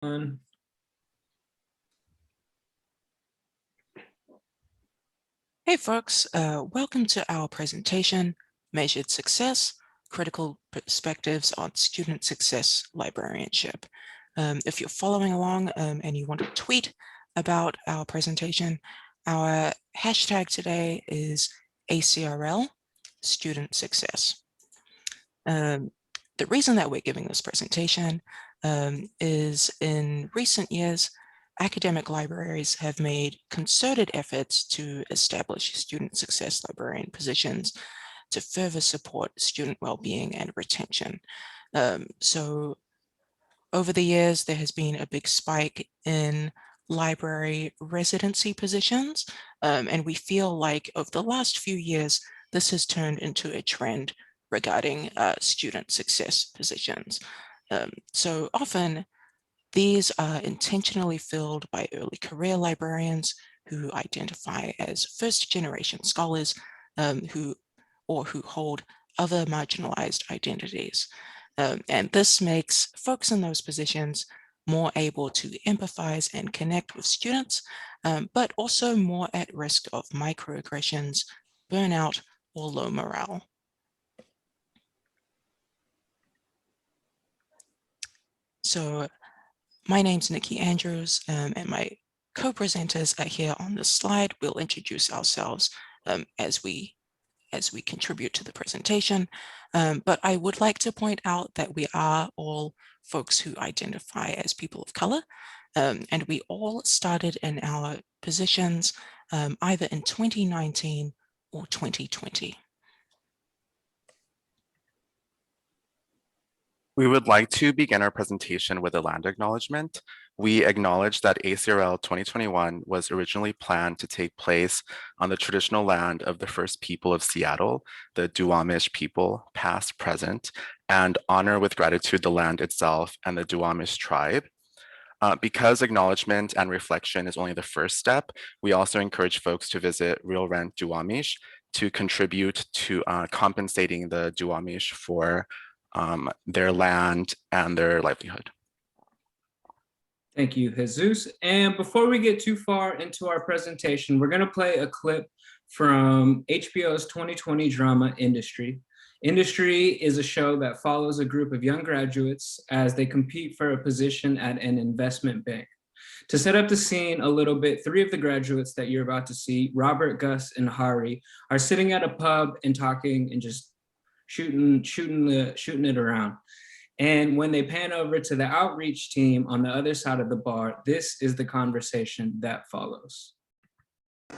everyone. Hey folks, welcome to our presentation, Measured Success, Critical Perspectives on Student Success Librarianship. If you're following along and you want to tweet about our presentation, our hashtag today is ACRL, Student Success. The reason that we're giving this presentation is in recent years, academic libraries have made concerted efforts to establish student success librarian positions to further support student well-being and retention. So over the years, there has been a big spike in library residency positions, and we feel like over the last few years, this has turned into a trend regarding student success positions. So often, these are intentionally filled by early career librarians who identify as first-generation scholars who hold other marginalized identities. And this makes folks in those positions more able to empathize and connect with students, but also more at risk of microaggressions, burnout, or low morale. So my name's Nikki Andrews, and my co-presenters are here on this slide. We'll introduce ourselves as we contribute to the presentation. But I would like to point out that we are all folks who identify as people of color, and we all started in our positions either in 2019 or 2020. We would like to begin our presentation with a land acknowledgement. We acknowledge that ACRL 2021 was originally planned to take place on the traditional land of the first people of Seattle, the Duwamish people, past, present, and honor with gratitude the land itself and the Duwamish tribe. Because acknowledgement and reflection is only the first step, we also encourage folks to visit Real Rent Duwamish to contribute to compensating the Duwamish for their land and their livelihood. Thank you, Jesus. And before we get too far into our presentation, we're going to play a clip from HBO's 2020 drama Industry. Industry is a show that follows a group of young graduates as they compete for a position at an investment bank. To set up the scene a little bit, three of the graduates that you're about to see, Robert, Gus, and Hari, are sitting at a pub and talking and just shooting it around. And when they pan over to the outreach team on the other side of the bar, this is the conversation that follows. It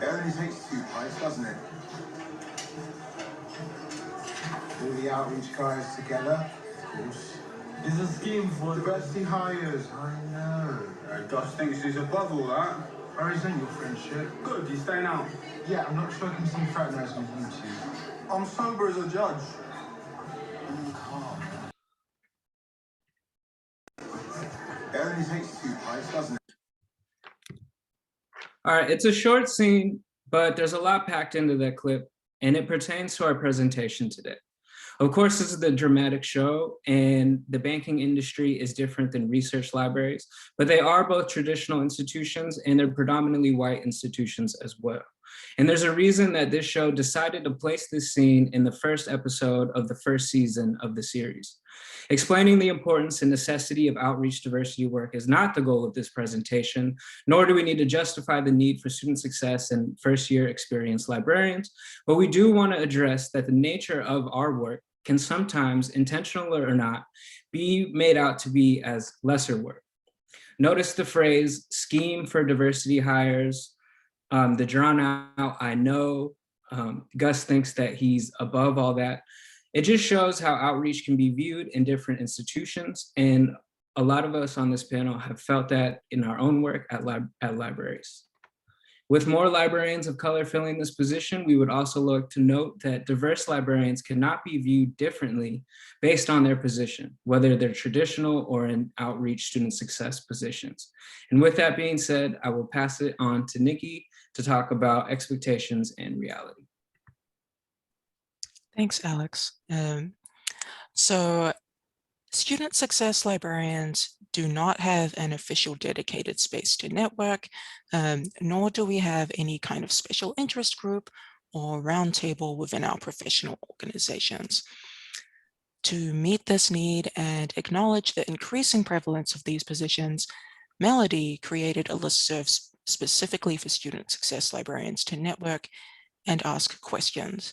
only takes 2 pints, doesn't it? All the outreach guys together, of course. It's a scheme for diversity hires, I know. Gus thinks he's above all that. I resent your friendship. Good, you staying out? Yeah, I'm not sure I can see fraternising with you two. I'm sober as a judge. It only takes 2 pints, doesn't it? All right, it's a short scene, but there's a lot packed into that clip, and it pertains to our presentation today. Of course, this is the dramatic show, and the banking industry is different than research libraries, but they are both traditional institutions, and they're predominantly white institutions as well. And there's a reason that this show decided to place this scene in the first episode of the first season of the series. Explaining the importance and necessity of outreach diversity work is not the goal of this presentation, nor do we need to justify the need for student success and first-year experienced librarians, but we do want to address that the nature of our work can sometimes, intentional or not, be made out to be as lesser work. Notice the phrase scheme for diversity hires, the drawn out, I know, Gus thinks that he's above all that. It just shows how outreach can be viewed in different institutions. And a lot of us on this panel have felt that in our own work at libraries. With more librarians of color filling this position, we would also look to note that diverse librarians cannot be viewed differently based on their position, whether they're traditional or in outreach student success positions. And with that being said, I will pass it on to Nikki to talk about expectations and reality. Thanks, Alex. So Student success librarians do not have an official dedicated space to network, nor do we have any kind of special interest group or roundtable within our professional organizations. To meet this need and acknowledge the increasing prevalence of these positions, Melody created a listserv specifically for student success librarians to network and ask questions.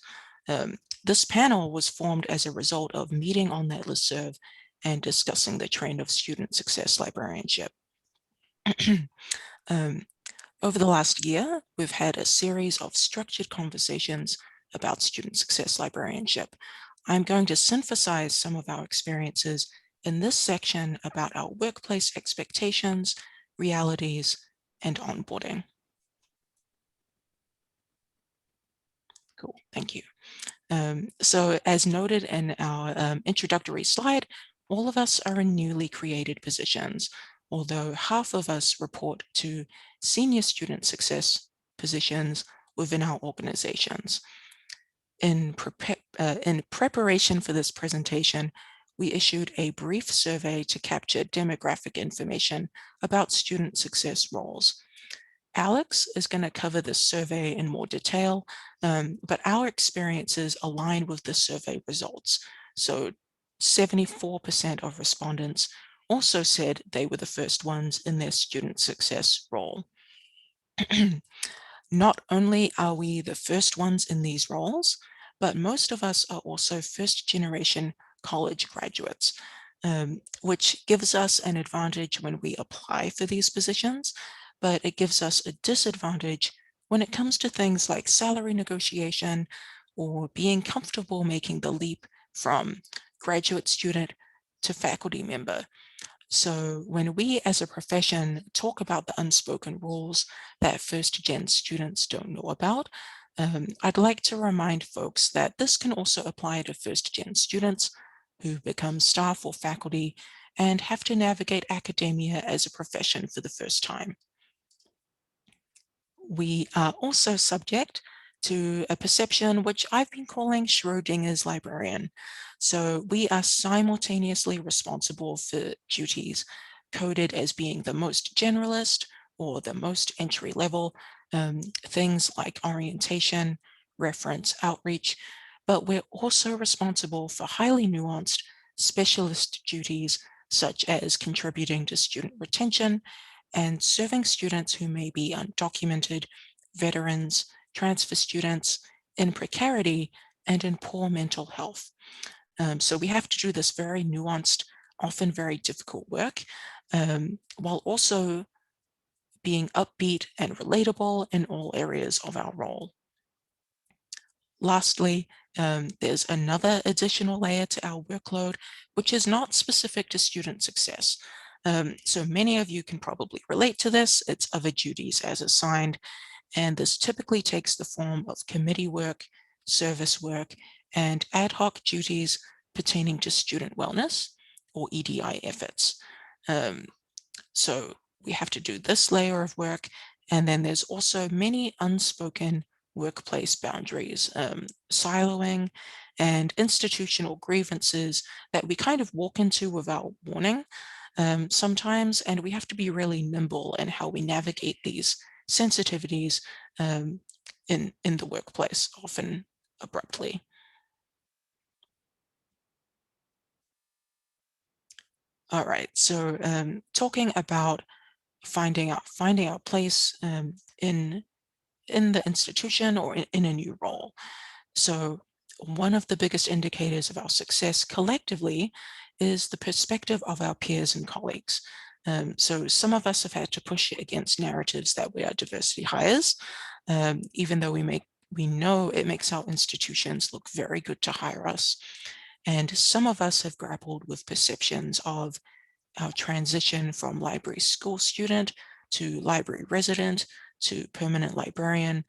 This panel was formed as a result of meeting on that listserv and discussing the trend of student success librarianship. Over the last year, we've had a series of structured conversations about student success librarianship. I'm going to synthesize some of our experiences in this section about our workplace expectations, realities, and onboarding. Cool, thank you. So as noted in our introductory slide, all of us are in newly created positions, although half of us report to senior student success positions within our organizations. In preparation for this presentation, we issued a brief survey to capture demographic information about student success roles. Alex is going to cover this survey in more detail, but our experiences align with the survey results. So 74% of respondents also said they were the first ones in their student success role. Not only are we the first ones in these roles, but most of us are also first generation college graduates, which gives us an advantage when we apply for these positions, but it gives us a disadvantage when it comes to things like salary negotiation or being comfortable making the leap from graduate student to faculty member. So when we as a profession talk about the unspoken rules that first gen students don't know about, I'd like to remind folks that this can also apply to first gen students who become staff or faculty and have to navigate academia as a profession for the first time. We are also subject to a perception which I've been calling Schrodinger's librarian. So we are simultaneously responsible for duties coded as being the most generalist or the most entry level, things like orientation, reference, outreach, but we're also responsible for highly nuanced specialist duties such as contributing to student retention and serving students who may be undocumented, veterans, transfer students, in precarity, and in poor mental health. So we have to do this very nuanced, often very difficult work, while also being upbeat and relatable in all areas of our role. Lastly, there's another additional layer to our workload, which is not specific to student success. So many of you can probably relate to this. It's other duties as assigned, and this typically takes the form of committee work, service work, and ad hoc duties pertaining to student wellness or EDI efforts. So we have to do this layer of work, and then there's also many unspoken workplace boundaries, siloing, and institutional grievances that we kind of walk into without warning sometimes, and we have to be really nimble in how we navigate these sensitivities in the workplace, often abruptly. All right, so talking about finding our place in the institution or in a new role. So one of the biggest indicators of our success collectively is the perspective of our peers and colleagues. So some of us have had to push against narratives that we are diversity hires, even though we know it makes our institutions look very good to hire us. And some of us have grappled with perceptions of our transition from library school student to library resident to permanent librarian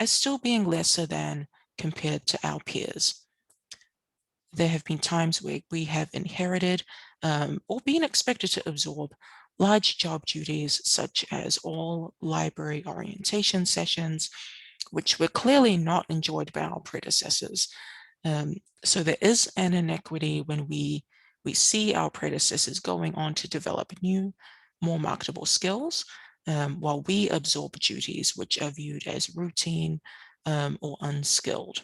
as still being lesser than compared to our peers. There have been times where we have inherited or been expected to absorb large job duties such as all library orientation sessions, which were clearly not enjoyed by our predecessors. So there is an inequity when we We see our predecessors going on to develop new, more marketable skills, while we absorb duties which are viewed as routine or unskilled.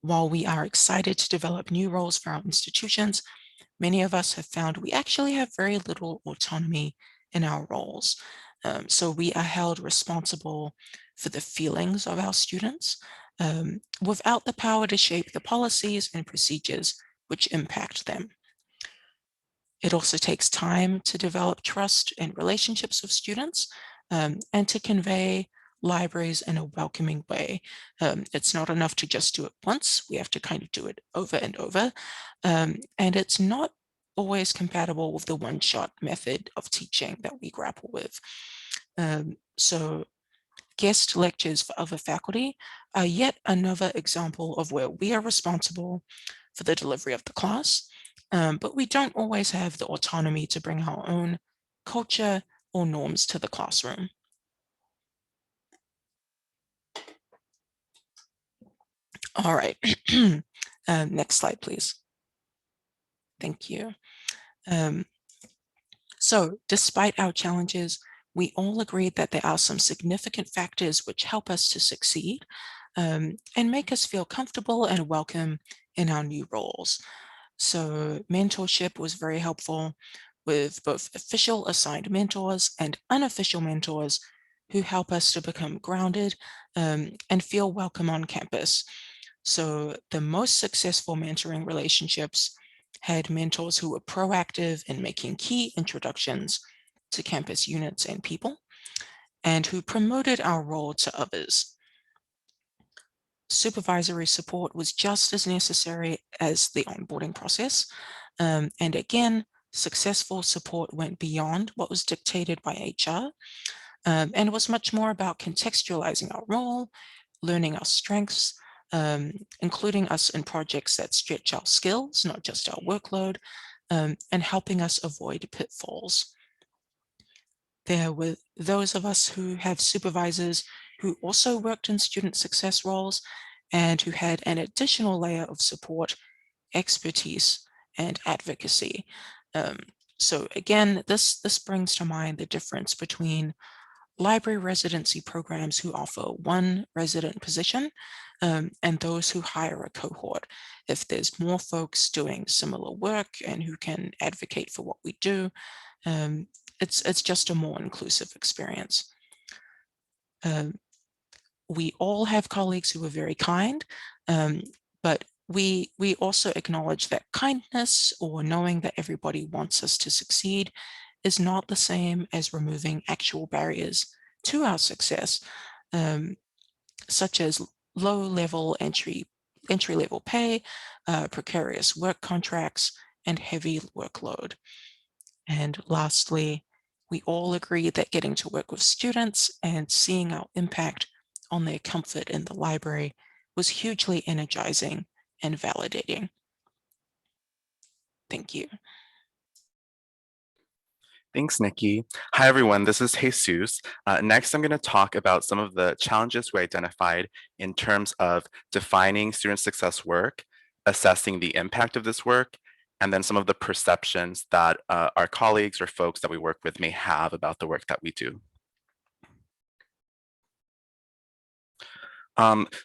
While we are excited to develop new roles for our institutions, many of us have found we actually have very little autonomy in our roles. So we are held responsible for the feelings of our students without the power to shape the policies and procedures which impact them. It also takes time to develop trust and relationships with students and to convey libraries in a welcoming way. It's not enough to just do it once. We have to kind of do it over and over. And it's not always compatible with the one-shot method of teaching that we grapple with. So guest lectures for other faculty are yet another example of where we are responsible for the delivery of the class, but we don't always have the autonomy to bring our own culture or norms to the classroom. All right, next slide, please. Thank you. So despite our challenges, we all agreed that there are some significant factors which help us to succeed and make us feel comfortable and welcome in our new roles. So mentorship was very helpful with both official assigned mentors and unofficial mentors who help us to become grounded and feel welcome on campus. So the most successful mentoring relationships had mentors who were proactive in making key introductions to campus units and people, and who promoted our role to others. Supervisory support was just as necessary as the onboarding process. And again, successful support went beyond what was dictated by HR and was much more about contextualizing our role, learning our strengths, including us in projects that stretch our skills, not just our workload, and helping us avoid pitfalls. There were those of us who have supervisors who also worked in student success roles and who had an additional layer of support, expertise, and advocacy. So again, this brings to mind the difference between library residency programs who offer one resident position and those who hire a cohort. If there's more folks doing similar work and who can advocate for what we do, it's just a more inclusive experience. We all have colleagues who are very kind, but we also acknowledge that kindness or knowing that everybody wants us to succeed is not the same as removing actual barriers to our success, such as low-level entry-level pay, precarious work contracts, and heavy workload. And lastly, we all agree that getting to work with students and seeing our impact on their comfort in the library was hugely energizing and validating. Thank you. Thanks, Nikki. Hi, everyone. This is Jesus. Next, I'm going to talk about some of the challenges we identified in terms of defining student success work, assessing the impact of this work, and then some of the perceptions that our colleagues or folks that we work with may have about the work that we do.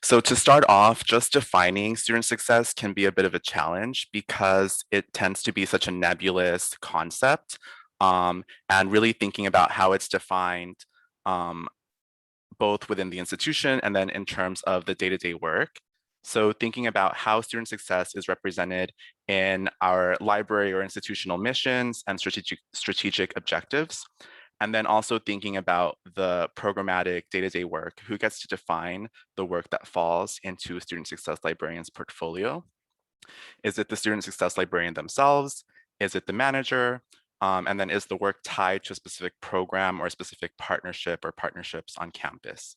So to start off, just defining student success can be a bit of a challenge because it tends to be such a nebulous concept, and really thinking about how it's defined both within the institution and then in terms of the day-to-day work. So thinking about how student success is represented in our library or institutional missions and strategic objectives. And then also thinking about the programmatic day-to-day work, who gets to define the work that falls into a student success librarian's portfolio. Is it the student success librarian themselves? Is it the manager? And then is the work tied to a specific program or a specific partnership or partnerships on campus?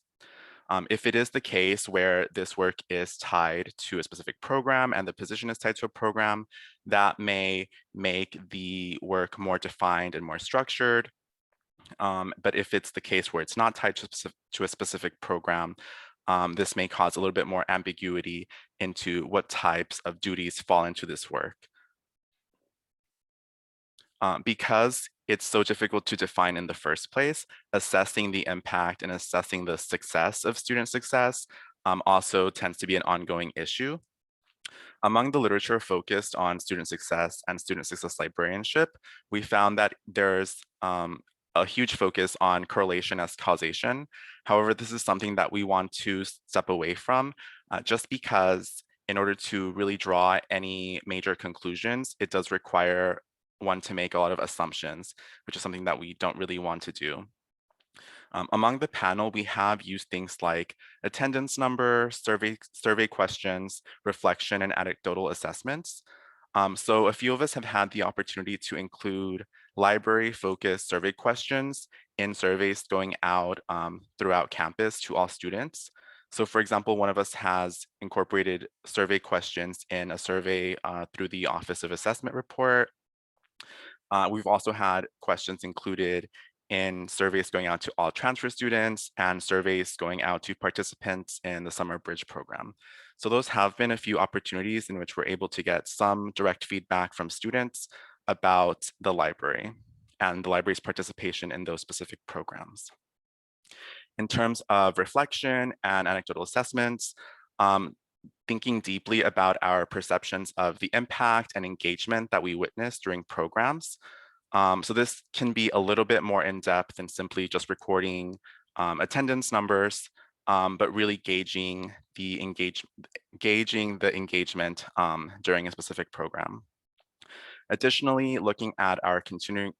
If it is the case where this work is tied to a specific program and the position is tied to a program, that may make the work more defined and more structured. But if it's the case where it's not tied to a specific program, this may cause a little bit more ambiguity into what types of duties fall into this work. Because it's so difficult to define in the first place, assessing the impact and assessing the success of student success also tends to be an ongoing issue. Among the literature focused on student success and student success librarianship, we found that there's a huge focus on correlation as causation. However, this is something that we want to step away from just because in order to really draw any major conclusions, it does require one to make a lot of assumptions, which is something that we don't really want to do. Among the panel, we have used things like attendance number, survey questions, reflection, and anecdotal assessments. So a few of us have had the opportunity to include library-focused survey questions in surveys going out throughout campus to all students. So for example, one of us has incorporated survey questions in a survey through the Office of Assessment report. We've also had questions included in surveys going out to all transfer students and surveys going out to participants in the Summer Bridge program. So those have been a few opportunities in which we're able to get some direct feedback from students about the library and the library's participation in those specific programs. In terms of reflection and anecdotal assessments, thinking deeply about our perceptions of the impact and engagement that we witness during programs. So this can be a little bit more in depth than simply just recording attendance numbers, but really gauging the engagement during a specific program. Additionally, looking at our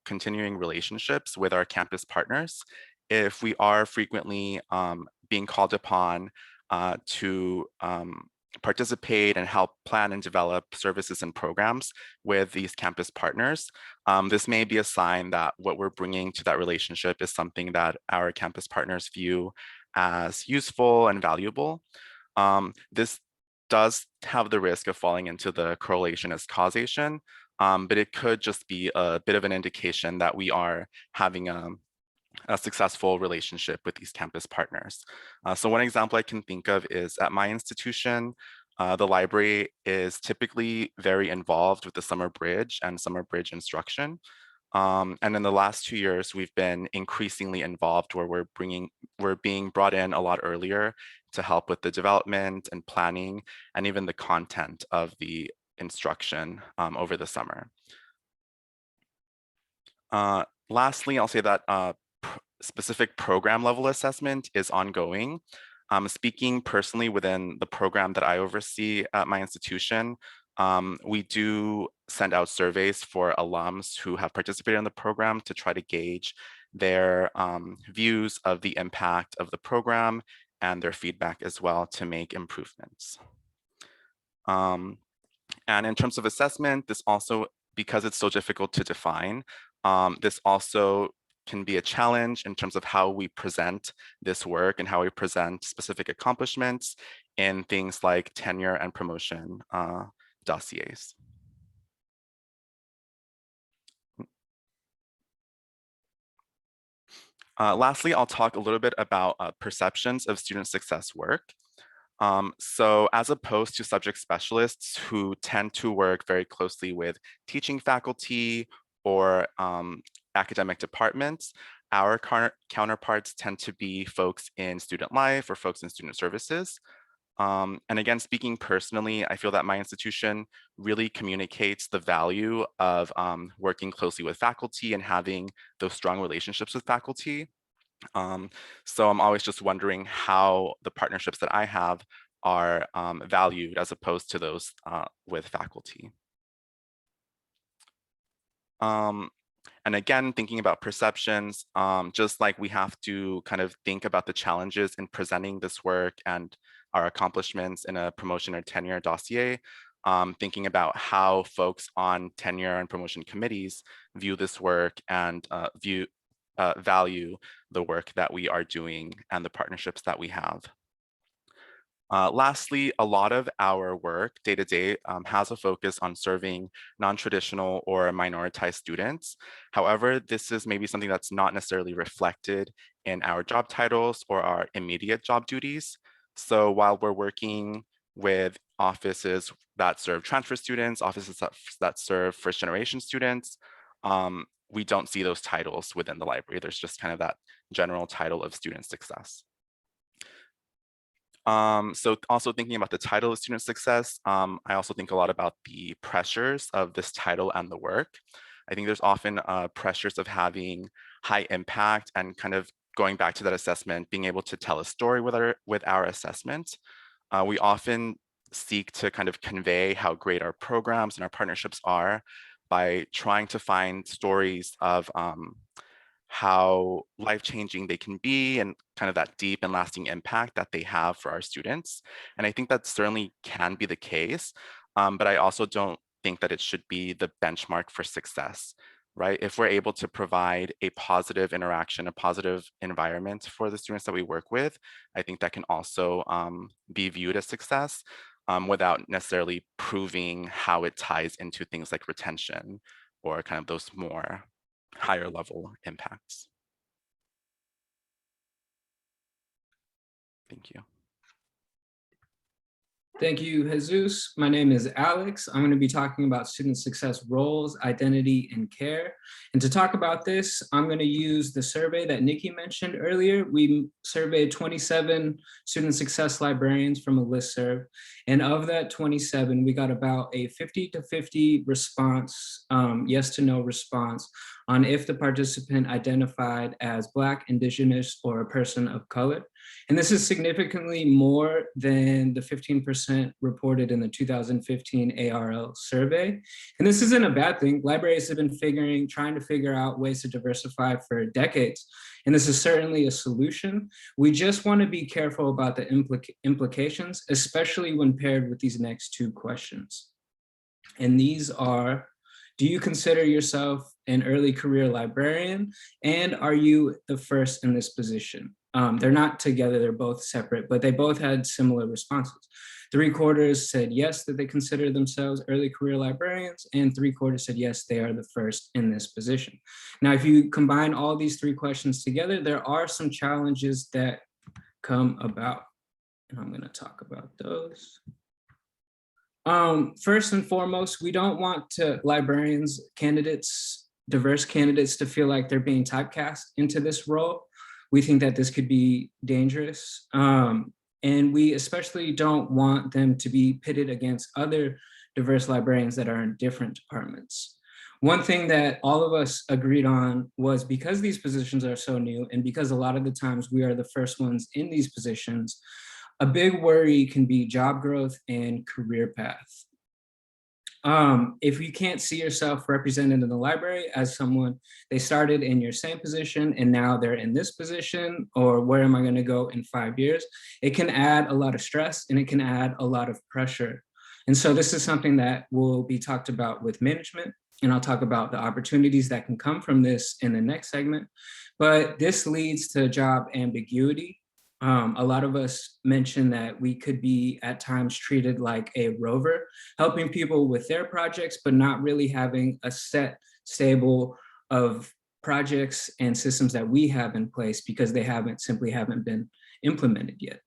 continuing relationships with our campus partners, if we are frequently being called upon to participate and help plan and develop services and programs with these campus partners, this may be a sign that what we're bringing to that relationship is something that our campus partners view as useful and valuable. This does have the risk of falling into the correlation as causation, but it could just be a bit of an indication that we are having a successful relationship with these campus partners. So one example I can think of is at my institution, the library is typically very involved with the Summer Bridge and Summer Bridge instruction. And in the last 2 years, we've been increasingly involved where we're being brought in a lot earlier to help with the development and planning and even the content of the instruction over the summer. Lastly, I'll say that specific program level assessment is ongoing. Speaking personally within the program that I oversee at my institution, we do send out surveys for alums who have participated in the program to try to gauge their views of the impact of the program and their feedback as well to make improvements. And in terms of assessment, this also, because it's so difficult to define, this also can be a challenge in terms of how we present this work and how we present specific accomplishments in things like tenure and promotion dossiers. Lastly, I'll talk a little bit about perceptions of student success work. So as opposed to subject specialists who tend to work very closely with teaching faculty or academic departments, our counterparts tend to be folks in student life or folks in student services. And again, speaking personally, I feel that my institution really communicates the value of working closely with faculty and having those strong relationships with faculty. So I'm always just wondering how the partnerships that I have are valued as opposed to those with faculty. And again, thinking about perceptions, just like we have to kind of think about the challenges in presenting this work and our accomplishments in a promotion or tenure dossier, thinking about how folks on tenure and promotion committees view this work and value the work that we are doing and the partnerships that we have. Lastly, a lot of our work day to day has a focus on serving non-traditional or minoritized students. However, this is maybe something that's not necessarily reflected in our job titles or our immediate job duties. So while we're working with offices that serve transfer students, offices that serve first generation students, we don't see those titles within the library. There's just kind of that general title of student success. So also thinking about the title of student success, I also think a lot about the pressures of this title and the work. I think there's often pressures of having high impact and kind of going back to that assessment, being able to tell a story with our assessment. We often seek to kind of convey how great our programs and our partnerships are by trying to find stories of how life-changing they can be and kind of that deep and lasting impact that they have for our students. And I think that certainly can be the case, but I also don't think that it should be the benchmark for success, right? If we're able to provide a positive interaction, a positive environment for the students that we work with, I think that can also be viewed as success without necessarily proving how it ties into things like retention or kind of those more higher level impacts. Thank you. Thank you, Jesus. My name is Alex. I'm going to be talking about student success roles, identity, and care. And to talk about this, I'm going to use the survey that Nikki mentioned earlier. We surveyed 27 student success librarians from a listserv. And of that 27, we got about a 50 to 50 response, yes to no response on if the participant identified as Black, Indigenous, or a person of color. And this is significantly more than the 15% reported in the 2015 ARL survey. And this isn't a bad thing. Libraries have been trying to figure out ways to diversify for decades. And this is certainly a solution. We just want to be careful about the implications, especially when paired with these next two questions. And these are, do you consider yourself an early career librarian? And are you the first in this position? They're not together, they're both separate, but they both had similar responses. 3/4 said yes, that they consider themselves early career librarians, and 3/4 said yes, they are the first in this position. Now, if you combine all these three questions together, there are some challenges that come about, and I'm gonna talk about those. First and foremost, we don't want librarians, diverse candidates to feel like they're being typecast into this role. We think that this could be dangerous. And we especially don't want them to be pitted against other diverse librarians that are in different departments. One thing that all of us agreed on was, because these positions are so new and because a lot of the times we are the first ones in these positions, a big worry can be job growth and career path. If you can't see yourself represented in the library as someone, they started in your same position and now they're in this position, or where am I going to go in 5 years? It can add a lot of stress and it can add a lot of pressure. And so this is something that will be talked about with management. And I'll talk about the opportunities that can come from this in the next segment. But this leads to job ambiguity. A lot of us mentioned that we could be at times treated like a rover, helping people with their projects, but not really having a set stable of projects and systems that we have in place because they simply haven't been implemented yet.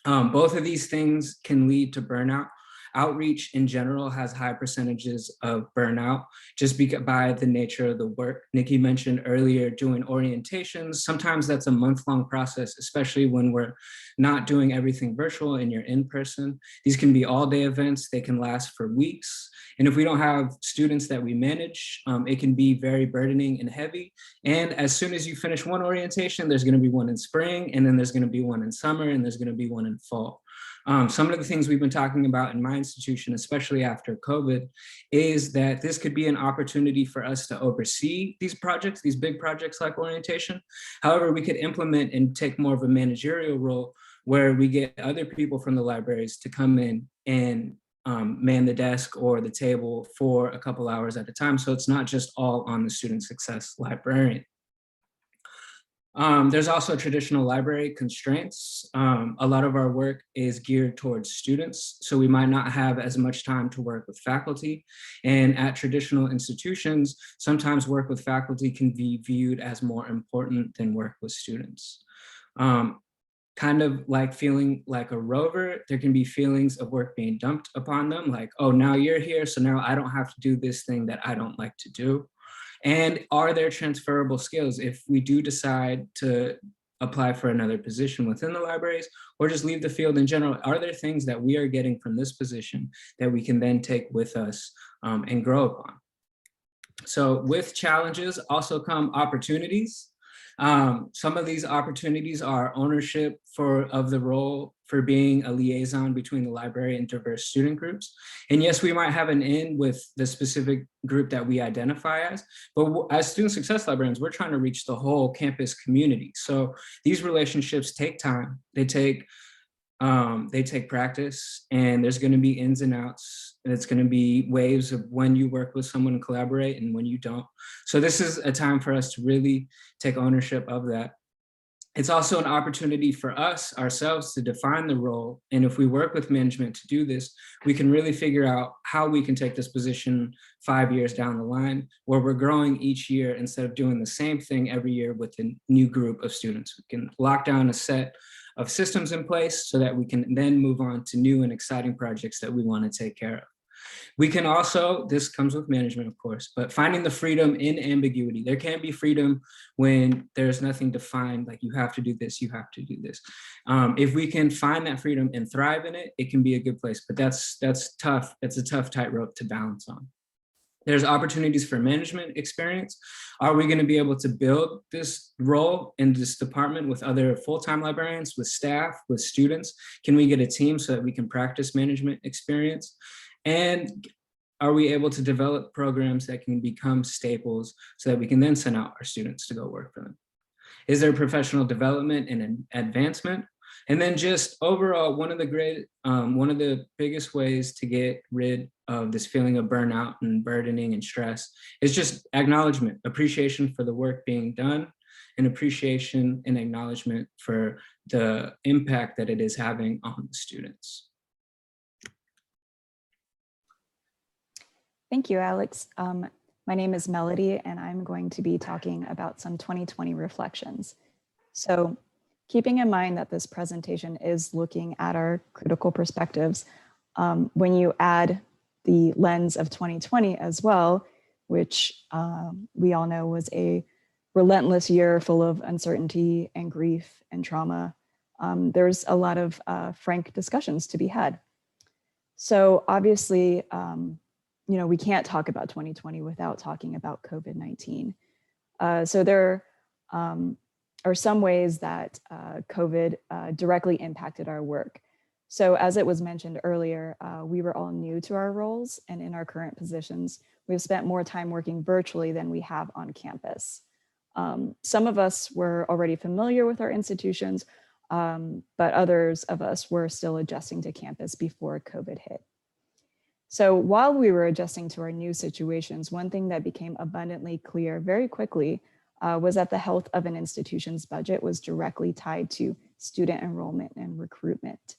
Both of these things can lead to burnout. Outreach in general has high percentages of burnout just by the nature of the work. Nikki mentioned earlier doing orientations. Sometimes that's a month-long process, especially when we're not doing everything virtual and you're in person. These can be all-day events. They can last for weeks. And if we don't have students that we manage, it can be very burdening and heavy. And as soon as you finish one orientation, there's going to be one in spring, and then there's going to be one in summer, and there's going to be one in fall. Some of the things we've been talking about in my institution, especially after COVID, is that this could be an opportunity for us to oversee these projects, these big projects like orientation. However, we could implement and take more of a managerial role where we get other people from the libraries to come in and man the desk or the table for a couple hours at a time. So it's not just all on the student success librarian. There's also traditional library constraints. A lot of our work is geared towards students, so we might not have as much time to work with faculty. And at traditional institutions, sometimes work with faculty can be viewed as more important than work with students. kind of like feeling like a rover. There can be feelings of work being dumped upon them, like, oh, now you're here, so now I don't have to do this thing that I don't like to do. And are there transferable skills if we do decide to apply for another position within the libraries or just leave the field in general? Are there things that we are getting from this position that we can then take with us and grow upon? So with challenges also come opportunities. Some of these opportunities are ownership of the role for being a liaison between the library and diverse student groups. And yes, we might have an in with the specific group that we identify as, but as student success librarians, we're trying to reach the whole campus community. So these relationships take time. They take practice, and there's going to be ins and outs, and it's going to be waves of when you work with someone and collaborate and when you don't. So this is a time for us to really take ownership of that. It's also an opportunity for us ourselves to define the role. And if we work with management to do this, we can really figure out how we can take this position 5 years down the line, where we're growing each year instead of doing the same thing every year with a new group of students. We can lock down a set of systems in place so that we can then move on to new and exciting projects that we want to take care of. We can also, this comes with management, of course, but finding the freedom in ambiguity. There can be freedom when there's nothing defined, like you have to do this, you have to do this. If we can find that freedom and thrive in it, it can be a good place, but that's tough. It's a tough tightrope to balance on. There's opportunities for management experience. Are we going to be able to build this role in this department with other full-time librarians, with staff, with students? Can we get a team so that we can practice management experience? And are we able to develop programs that can become staples so that we can then send out our students to go work for them? Is there professional development and advancement? And then just overall, one of the biggest ways to get rid of this feeling of burnout and burdening and stress is just acknowledgement, appreciation for the work being done, and appreciation and acknowledgement for the impact that it is having on the students. Thank you, Alex. My name is Melody, and I'm going to be talking about some 2020 reflections. So, keeping in mind that this presentation is looking at our critical perspectives, when you add the lens of 2020 as well, which we all know was a relentless year full of uncertainty and grief and trauma, there's a lot of frank discussions to be had. So obviously, we can't talk about 2020 without talking about COVID-19. So there are some ways that COVID directly impacted our work. So as it was mentioned earlier, we were all new to our roles, and in our current positions, we've spent more time working virtually than we have on campus. Some of us were already familiar with our institutions, but others of us were still adjusting to campus before COVID hit. So while we were adjusting to our new situations, one thing that became abundantly clear very quickly was that the health of an institution's budget was directly tied to student enrollment and recruitment.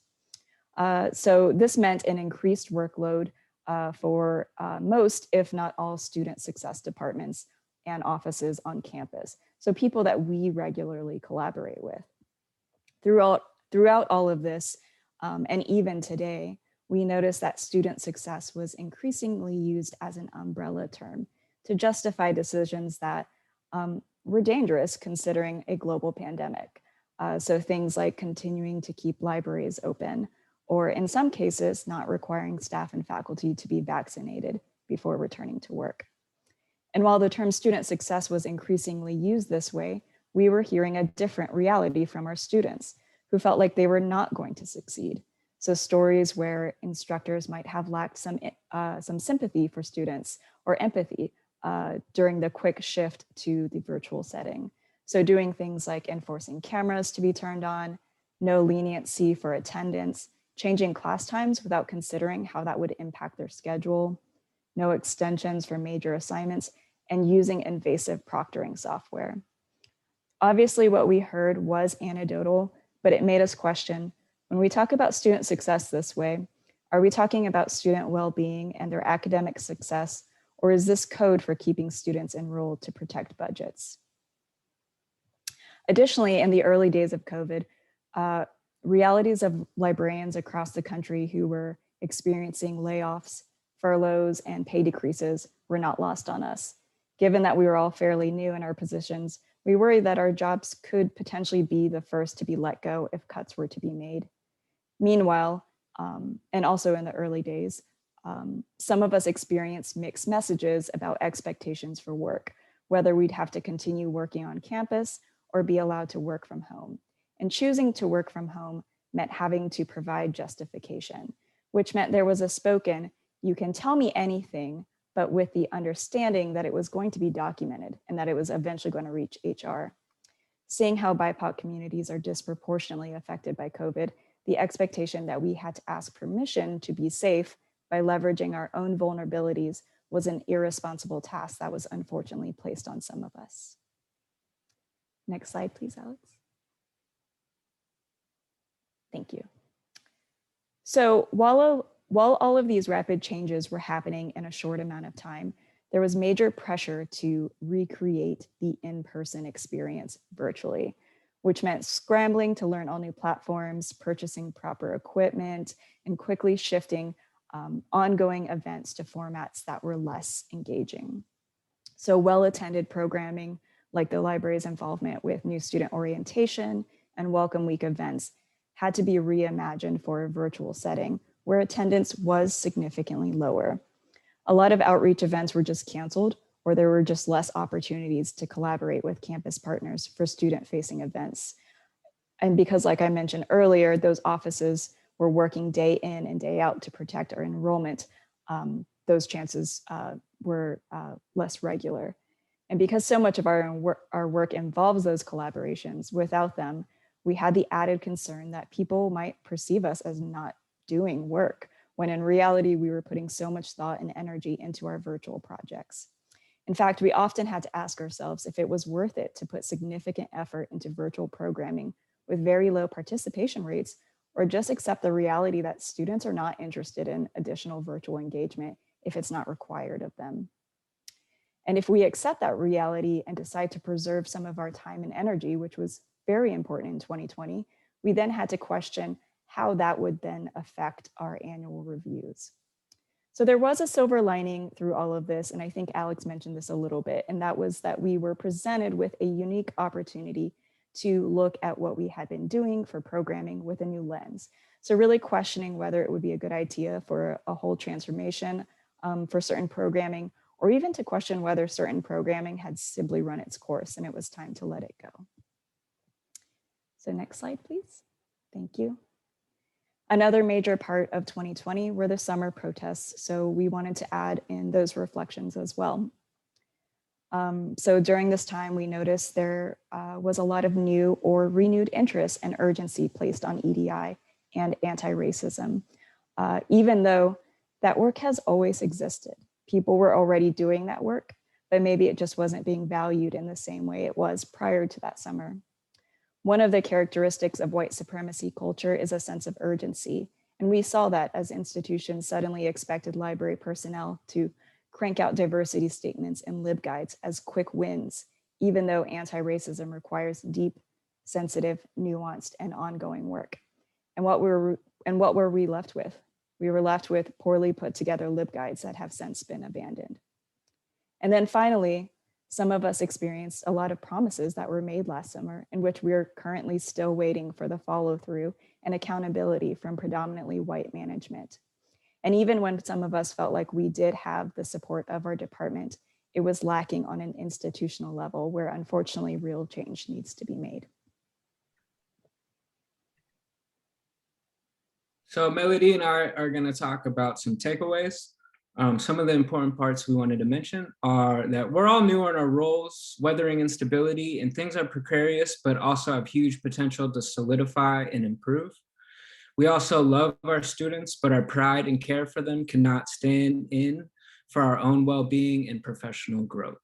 So this meant an increased workload for most, if not all, student success departments and offices on campus. So people that we regularly collaborate with. Throughout all of this, and even today, we noticed that student success was increasingly used as an umbrella term to justify decisions that were dangerous considering a global pandemic. So things like continuing to keep libraries open, or in some cases, not requiring staff and faculty to be vaccinated before returning to work. And while the term student success was increasingly used this way, we were hearing a different reality from our students who felt like they were not going to succeed. So stories where instructors might have lacked some sympathy for students or empathy during the quick shift to the virtual setting. So doing things like enforcing cameras to be turned on, no leniency for attendance, changing class times without considering how that would impact their schedule, no extensions for major assignments, and using invasive proctoring software. Obviously, what we heard was anecdotal, but it made us question, when we talk about student success this way, are we talking about student well-being and their academic success, or is this code for keeping students enrolled to protect budgets? Additionally, in the early days of COVID, Realities of librarians across the country who were experiencing layoffs, furloughs, and pay decreases were not lost on us. Given that we were all fairly new in our positions, we worried that our jobs could potentially be the first to be let go if cuts were to be made. Meanwhile, and also in the early days, some of us experienced mixed messages about expectations for work, whether we'd have to continue working on campus or be allowed to work from home. And choosing to work from home meant having to provide justification, which meant there was a spoken, "You can tell me anything," but with the understanding that it was going to be documented and that it was eventually going to reach HR. Seeing how BIPOC communities are disproportionately affected by COVID, the expectation that we had to ask permission to be safe by leveraging our own vulnerabilities was an irresponsible task that was unfortunately placed on some of us. Next slide, please, Alex. Thank you. So while all of these rapid changes were happening in a short amount of time, there was major pressure to recreate the in-person experience virtually, which meant scrambling to learn all new platforms, purchasing proper equipment, and quickly shifting ongoing events to formats that were less engaging. So well-attended programming, like the library's involvement with new student orientation and welcome week events, had to be reimagined for a virtual setting where attendance was significantly lower. A lot of outreach events were just canceled, or there were just less opportunities to collaborate with campus partners for student-facing events. And because, like I mentioned earlier, those offices were working day in and day out to protect our enrollment, those chances were less regular. And because so much of our work involves those collaborations, without them, we had the added concern that people might perceive us as not doing work, when in reality, we were putting so much thought and energy into our virtual projects. In fact, we often had to ask ourselves if it was worth it to put significant effort into virtual programming with very low participation rates, or just accept the reality that students are not interested in additional virtual engagement if it's not required of them. And if we accept that reality and decide to preserve some of our time and energy, which was very important in 2020, we then had to question how that would then affect our annual reviews. So there was a silver lining through all of this, and I think Alex mentioned this a little bit, and that was that we were presented with a unique opportunity to look at what we had been doing for programming with a new lens. So really questioning whether it would be a good idea for a whole transformation for certain programming, or even to question whether certain programming had simply run its course and it was time to let it go. So next slide, please. Thank you. Another major part of 2020 were the summer protests. So we wanted to add in those reflections as well. So during this time, we noticed there was a lot of new or renewed interest and urgency placed on EDI and anti-racism, even though that work has always existed. People were already doing that work, but maybe it just wasn't being valued in the same way it was prior to that summer. One of the characteristics of white supremacy culture is a sense of urgency. And we saw that as institutions suddenly expected library personnel to crank out diversity statements and LibGuides as quick wins, even though anti-racism requires deep, sensitive, nuanced, and ongoing work. And what were we left with? We were left with poorly put together LibGuides that have since been abandoned. And then finally, some of us experienced a lot of promises that were made last summer, in which we're currently still waiting for the follow through and accountability from predominantly white management. And even when some of us felt like we did have the support of our department, it was lacking on an institutional level where unfortunately real change needs to be made. So Melody and I are going to talk about some takeaways. Some of the important parts we wanted to mention are that we're all new in our roles, weathering instability, and things are precarious, but also have huge potential to solidify and improve. We also love our students, but our pride and care for them cannot stand in for our own well-being and professional growth.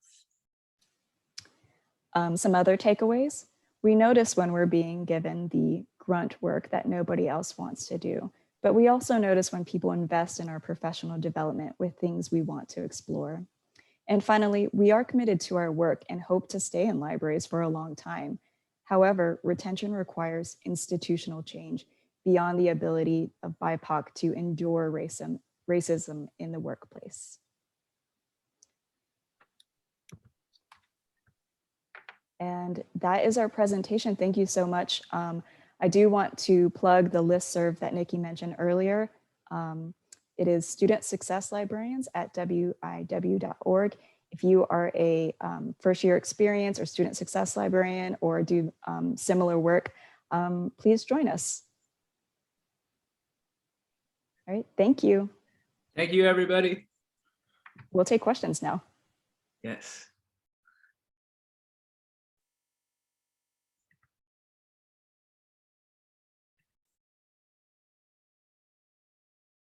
Some other takeaways. We notice when we're being given the grunt work that nobody else wants to do. But we also notice when people invest in our professional development with things we want to explore. And finally, we are committed to our work and hope to stay in libraries for a long time. However, retention requires institutional change beyond the ability of BIPOC to endure racism in the workplace. And that is our presentation. Thank you so much. I do want to plug the listserv that Nikki mentioned earlier. It is Student Success Librarians at wiw.org. If you are a first year experience or student success librarian or do similar work, please join us. All right, thank you. Thank you, everybody. We'll take questions now. Yes.